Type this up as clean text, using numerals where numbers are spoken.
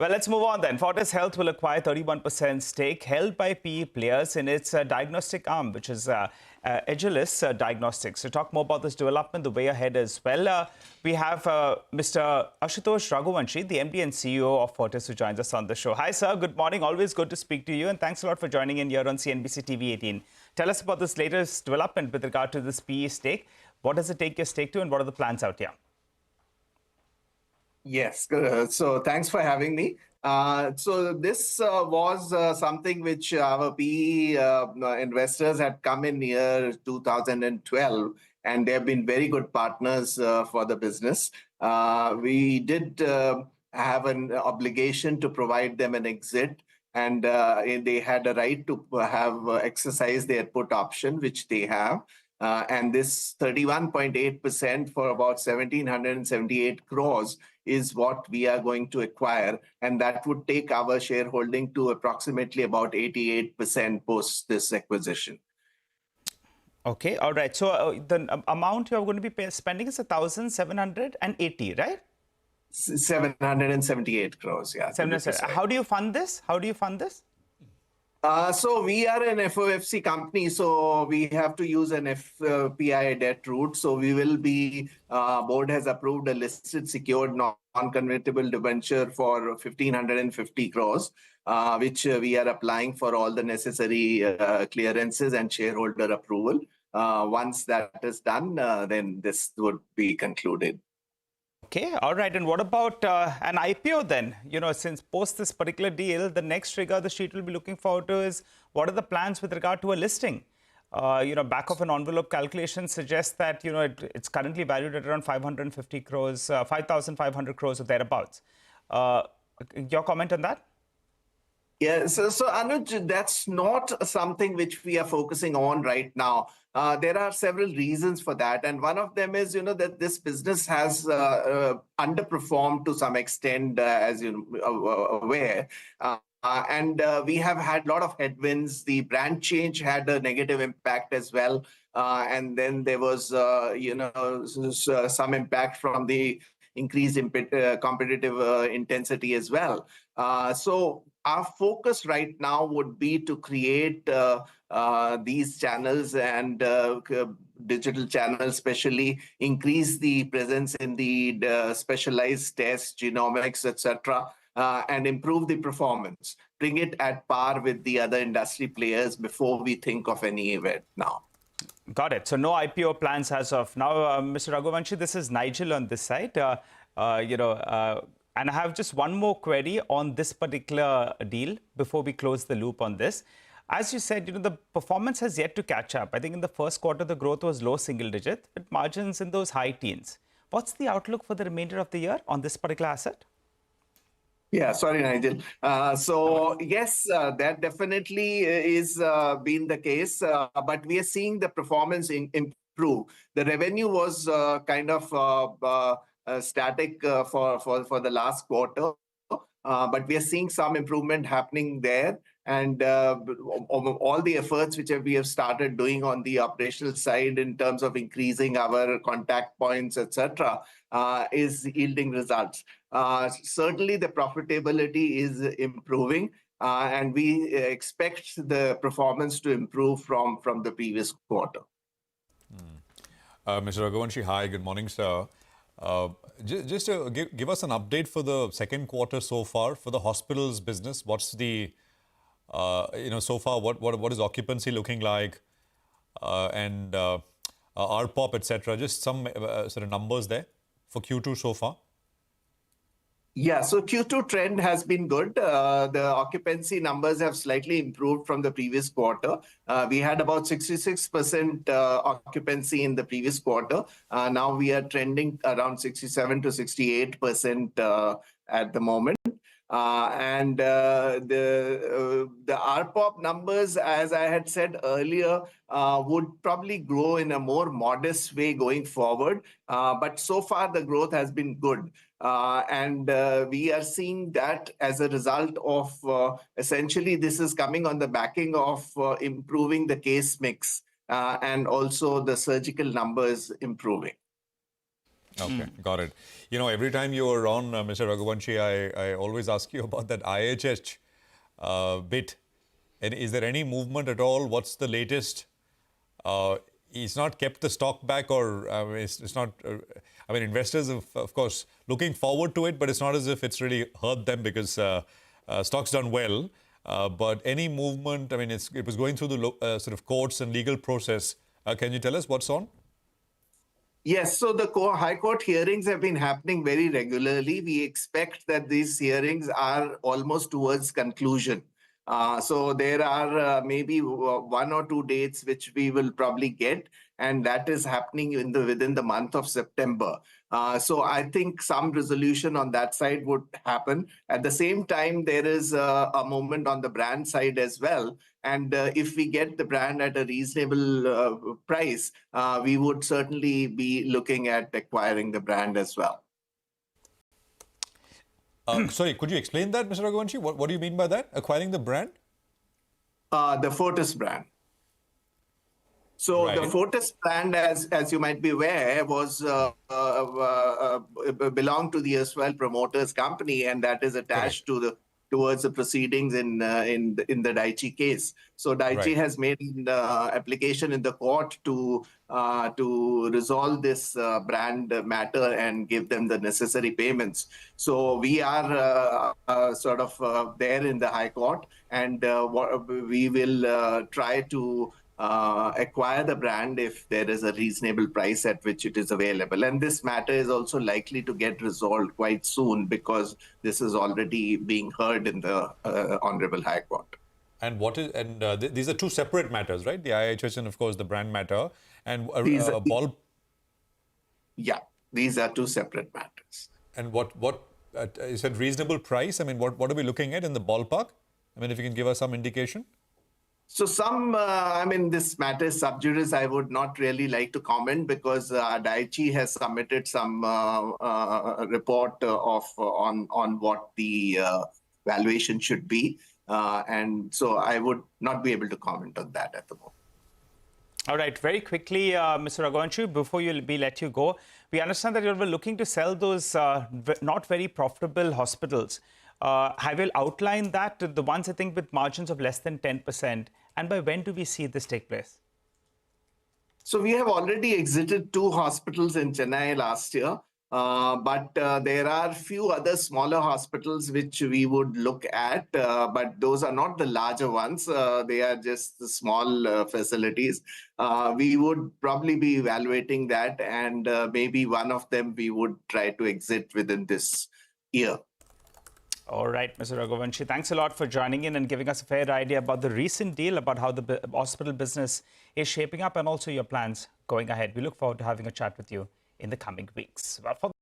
Well, let's move on then. Fortis Health will acquire 31% stake held by PE players in its diagnostic arm, which is Agilus Diagnostics. To talk more about this development, the way ahead as well, we have Mr. Ashutosh Raghuvanshi, the MD and CEO of Fortis, who joins us on the show. Hi, sir. Good morning. Always good to speak to you. And thanks a lot for joining in here on CNBC TV18. Tell us about this latest development with regard to this PE stake. What does it take your stake to, and what are the plans out here? Yes, so thanks for having me. So this was something which our PE investors had come in year 2012, and they have been very good partners for the business. We did have an obligation to provide them an exit, and they had a right to have exercised their put option, which they have. And this 31.8% for about 1,778 crores is what we are going to acquire. And that would take our shareholding to approximately about 88% post this acquisition. Okay, all right. So the amount you're going to be spending is 1,780, right? 778 crores, yeah. How do you fund this? How do you fund this? So we are an FOFC company, so we have to use an FPI debt route. So we will be, board has approved a listed secured non-convertible debenture for 1,550 crores, which we are applying for all the necessary clearances and shareholder approval. Once that is done, then this would be concluded. Okay, all right. And what about an IPO then? You know, since post this particular deal, the next trigger the street will be looking forward to is what are the plans with regard to a listing? Back of an envelope calculation suggests that, it's currently valued at around 550 crores, 5,500 crores or thereabouts. Your comment on that? Yeah, so Anuj, that's not something which we are focusing on right now. There are several reasons for that. And one of them is, that this business has underperformed to some extent, as you're aware. And we have had a lot of headwinds. The brand change had a negative impact as well. And then there was, some impact from the increased competitive intensity as well. So our focus right now would be to create these channels and digital channels, especially increase the presence in the specialized tests, genomics, etc., and improve the performance, bring it at par with the other industry players before we think of any event now. Got it. So no IPO plans as of now. Mr. Raghuvanshi, this is Nigel on this side. And I have just one more query on this particular deal before we close the loop on this. As you said, the performance has yet to catch up. I think in the first quarter, the growth was low single digit, with margins in those high teens. What's the outlook for the remainder of the year on this particular asset? Yeah, sorry, Nigel. Yes, that definitely is been the case, but we are seeing the performance improve. The revenue was kind of static for the last quarter, but we are seeing some improvement happening there. And all the efforts which we have started doing on the operational side in terms of increasing our contact points, etc., is yielding results. Certainly, the profitability is improving, and we expect the performance to improve from the previous quarter. Mr. Raghuvanshi, hi, good morning, sir. Just to give us an update for the second quarter so far for the hospitals business. What's the so far, what is occupancy looking like, and RPOP, etc. Just some sort of numbers there for Q2 so far. Yeah, so Q2 trend has been good. The occupancy numbers have slightly improved from the previous quarter. We had about 66% occupancy in the previous quarter. Now we are trending around 67 to 68% at the moment. And the RPOP numbers, as I had said earlier, would probably grow in a more modest way going forward. But so far, the growth has been good. And we are seeing that as a result of essentially this is coming on the backing of improving the case mix and also the surgical numbers improving. Okay, got it. You know, every time you are on, Mr. Raghuvanshi, I always ask you about that IHH bit. And is there any movement at all? What's the latest? He's not kept the stock back, or it's not. I mean, investors have, of course, looking forward to it, but it's not as if it's really hurt them because stock's done well. But any movement? I mean, it was going through the sort of courts and legal process. Can you tell us what's on? Yes, so the High Court hearings have been happening very regularly. We expect that these hearings are almost towards conclusion. So there are maybe one or two dates which we will probably get, and that is happening within the month of September. So I think some resolution on that side would happen. At the same time, there is a movement on the brand side as well. And if we get the brand at a reasonable price, we would certainly be looking at acquiring the brand as well. Sorry, could you explain that, Mr. Raghuvanshi? What do you mean by that? Acquiring the brand? The Fortis brand. So Right. the Fortis brand, as you might be aware, was belonged to the erstwhile promoters company, and that is attached to towards the proceedings in the Daiichi case. So Daiichi has made an application in the court to resolve this brand matter and give them the necessary payments. So we are sort of there in the High Court, and we will try to acquire the brand if there is a reasonable price at which it is available. And this matter is also likely to get resolved quite soon because this is already being heard in the Honorable High Court. And these are two separate matters, right? The IHH and, of course, the brand matter. And Yeah, these are two separate matters. And what you said reasonable price? I mean, what are we looking at in the ballpark? I mean, if you can give us some indication. So I mean, this matter is sub judice. I would not really like to comment because Daiichi has submitted some report on what the valuation should be. And so I would not be able to comment on that at the moment. All right, very quickly, Mr. Raghuvanshi, before let you go, we understand that you're looking to sell those not very profitable hospitals. Have you outlined that, the ones I think with margins of less than 10%, and by when do we see this take place? So we have already exited 2 hospitals in Chennai last year, but there are few other smaller hospitals which we would look at, but those are not the larger ones. They are just the small facilities. We would probably be evaluating that, and maybe one of them we would try to exit within this year. All right, Mr. Raghuvanshi, thanks a lot for joining in and giving us a fair idea about the recent deal, about how the hospital business is shaping up, and also your plans going ahead. We look forward to having a chat with you in the coming weeks.